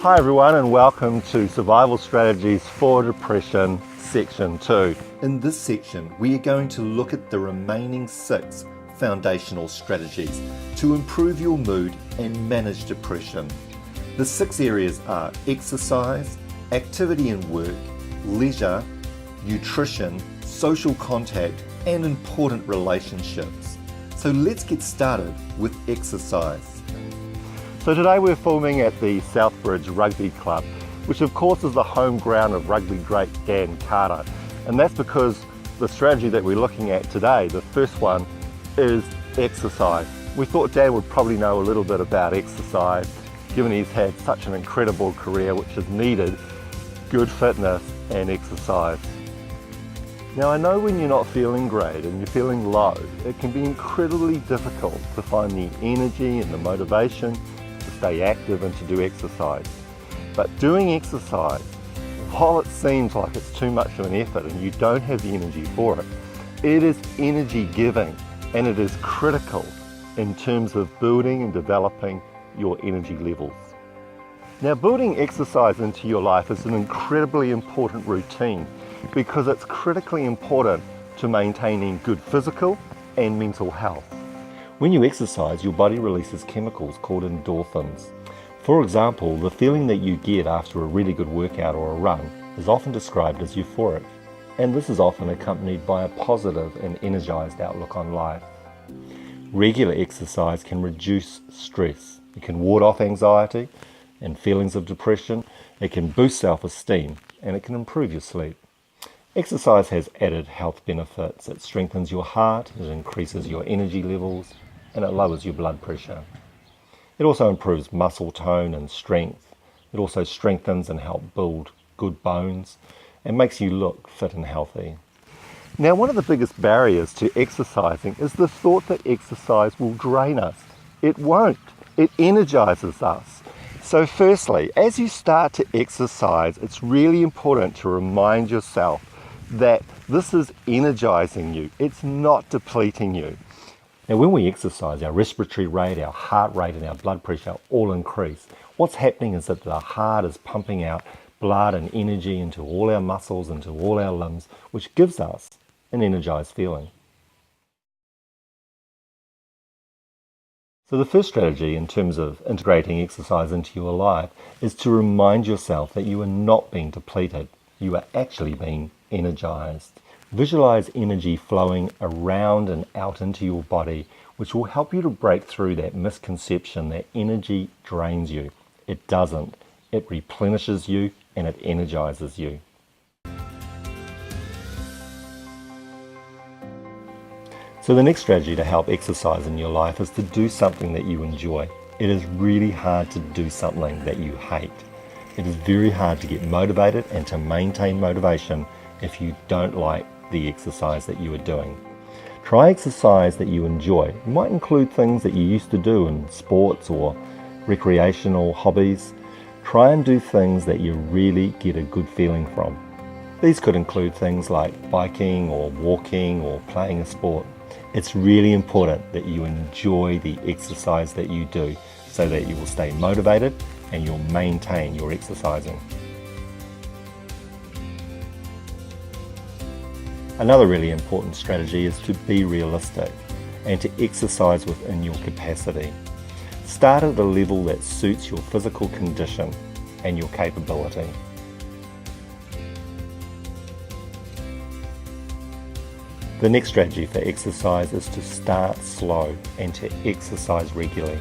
Hi everyone, and welcome to Survival Strategies for Depression Section 2. In this section, we are going to look at the remaining 6 foundational strategies to improve your mood and manage depression. The 6 areas are exercise, activity and work, leisure, nutrition, social contact, and important relationships. So let's get started with exercise. So today we're filming at the Southbridge Rugby Club, which of course is the home ground of rugby great Dan Carter. And that's because the strategy that we're looking at today, the first one, is exercise. We thought Dan would probably know a little bit about exercise, given he's had such an incredible career which has needed good fitness and exercise. Now I know when you're not feeling great and you're feeling low, it can be incredibly difficult to find the energy and the motivation to stay active and to do exercise. But doing exercise, while it seems like it's too much of an effort and you don't have the energy for it, it is energy giving and it is critical in terms of building and developing your energy levels. Now, building exercise into your life is an incredibly important routine because it's critically important to maintaining good physical and mental health. When you exercise, your body releases chemicals called endorphins. For example, the feeling that you get after a really good workout or a run is often described as euphoric, and this is often accompanied by a positive and energized outlook on life. Regular exercise can reduce stress. It can ward off anxiety and feelings of depression. It can boost self-esteem, and it can improve your sleep. Exercise has added health benefits. It strengthens your heart, it increases your energy levels, and it lowers your blood pressure. It also improves muscle tone and strength. It also strengthens and helps build good bones and makes you look fit and healthy. Now, one of the biggest barriers to exercising is the thought that exercise will drain us. It won't. It energizes us. So firstly, as you start to exercise, it's really important to remind yourself that this is energizing you. It's not depleting you. Now, when we exercise, our respiratory rate, our heart rate, and our blood pressure all increase. What's happening is that the heart is pumping out blood and energy into all our muscles, into all our limbs, which gives us an energized feeling. So the first strategy in terms of integrating exercise into your life is to remind yourself that you are not being depleted. You are actually being energized. Visualize energy flowing around and out into your body, which will help you to break through that misconception that energy drains you. It doesn't. It replenishes you and it energizes you. So the next strategy to help exercise in your life is to do something that you enjoy. It is really hard to do something that you hate. It is very hard to get motivated and to maintain motivation if you don't like the exercise that you are doing. Try exercise that you enjoy. It might include things that you used to do in sports or recreational hobbies. Try and do things that you really get a good feeling from. These could include things like biking or walking or playing a sport. It's really important that you enjoy the exercise that you do so that you will stay motivated and you'll maintain your exercising. Another really important strategy is to be realistic and to exercise within your capacity. Start at a level that suits your physical condition and your capability. The next strategy for exercise is to start slow and to exercise regularly.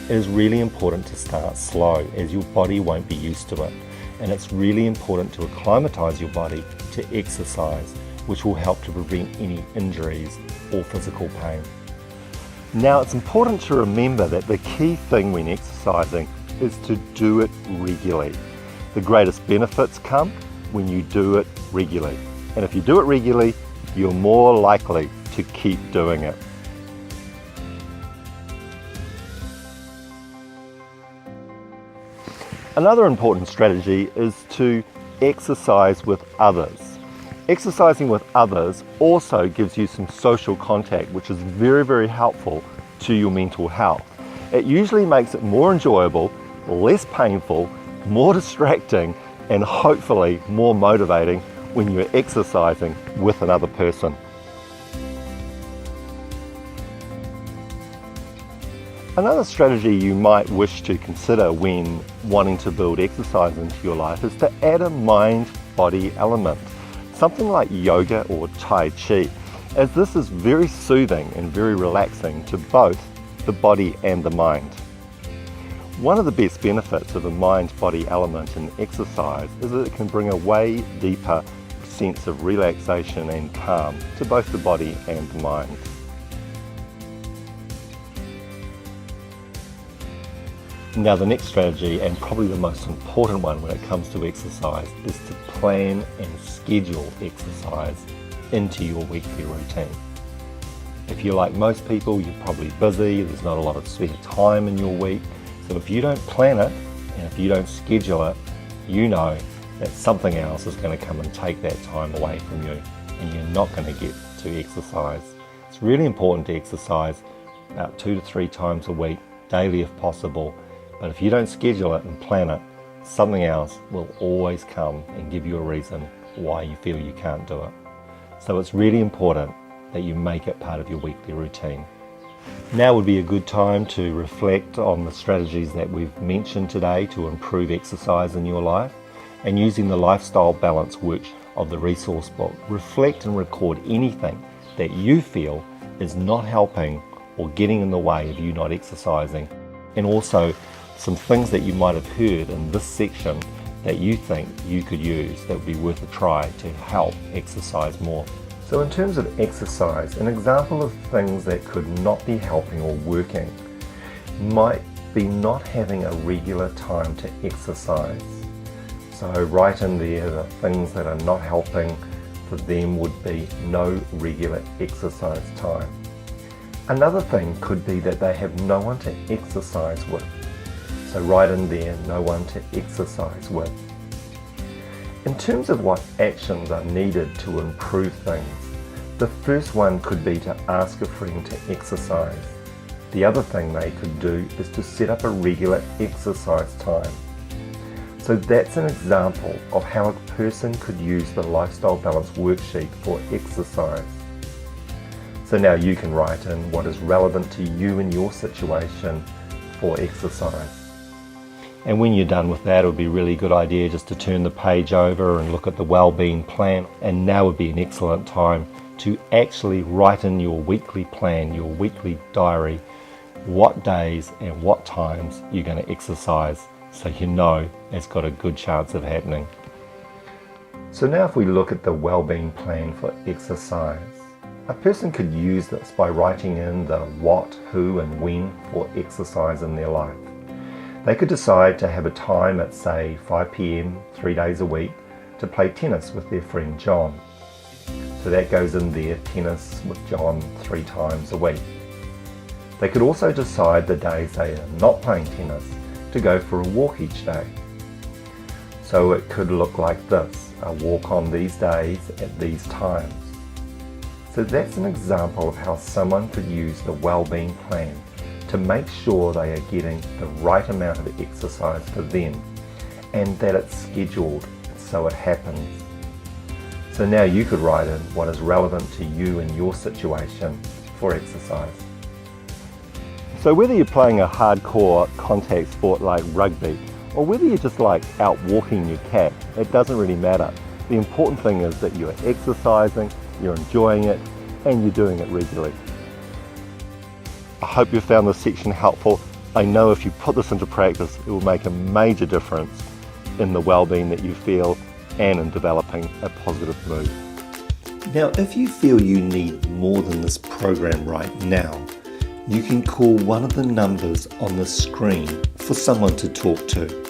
It is really important to start slow as your body won't be used to it, and it's really important to acclimatize your body to exercise, which will help to prevent any injuries or physical pain. Now, it's important to remember that the key thing when exercising is to do it regularly. The greatest benefits come when you do it regularly. And if you do it regularly, you're more likely to keep doing it. Another important strategy is to exercise with others. Exercising with others also gives you some social contact, which is very, very helpful to your mental health. It usually makes it more enjoyable, less painful, more distracting, and hopefully more motivating when you're exercising with another person. Another strategy you might wish to consider when wanting to build exercise into your life is to add a mind-body element, something like yoga or Tai Chi, as this is very soothing and very relaxing to both the body and the mind. One of the best benefits of a mind-body element in exercise is that it can bring a way deeper sense of relaxation and calm to both the body and the mind. Now the next strategy, and probably the most important one when it comes to exercise, is to plan and schedule exercise into your weekly routine. If you're like most people, you're probably busy, there's not a lot of spare time in your week, so if you don't plan it and if you don't schedule it, you know that something else is going to come and take that time away from you and you're not going to get to exercise. It's really important to exercise about 2 to 3 times a week, daily if possible. But if you don't schedule it and plan it, something else will always come and give you a reason why you feel you can't do it. So it's really important that you make it part of your weekly routine. Now would be a good time to reflect on the strategies that we've mentioned today to improve exercise in your life, and using the lifestyle balance worksheet of the resource book, reflect and record anything that you feel is not helping or getting in the way of you not exercising, and also some things that you might have heard in this section that you think you could use that would be worth a try to help exercise more. So in terms of exercise, an example of things that could not be helping or working might be not having a regular time to exercise. So write in there the things that are not helping for them would be no regular exercise time. Another thing could be that they have no one to exercise with. So write in there, no one to exercise with. In terms of what actions are needed to improve things, the first one could be to ask a friend to exercise. The other thing they could do is to set up a regular exercise time. So that's an example of how a person could use the lifestyle balance worksheet for exercise. So now you can write in what is relevant to you in your situation for exercise. And when you're done with that, it would be a really good idea just to turn the page over and look at the wellbeing plan. And now would be an excellent time to actually write in your weekly plan, your weekly diary, what days and what times you're going to exercise, so you know it's got a good chance of happening. So now if we look at the wellbeing plan for exercise, a person could use this by writing in the what, who and when for exercise in their life. They could decide to have a time at say 5 p.m. 3 days a week to play tennis with their friend John. So that goes in there, tennis with John 3 times a week. They could also decide the days they are not playing tennis to go for a walk each day. So it could look like this, a walk on these days at these times. So that's an example of how someone could use the wellbeing plan to make sure they are getting the right amount of exercise for them and that it's scheduled so it happens. So now you could write in what is relevant to you in your situation for exercise. So whether you're playing a hardcore contact sport like rugby or whether you're just like out walking your cat, it doesn't really matter. The important thing is that you're exercising, you're enjoying it, and you're doing it regularly. I hope you found this section helpful. I know if you put this into practice, it will make a major difference in the well-being that you feel and in developing a positive mood. Now, if you feel you need more than this program right now, you can call one of the numbers on the screen for someone to talk to.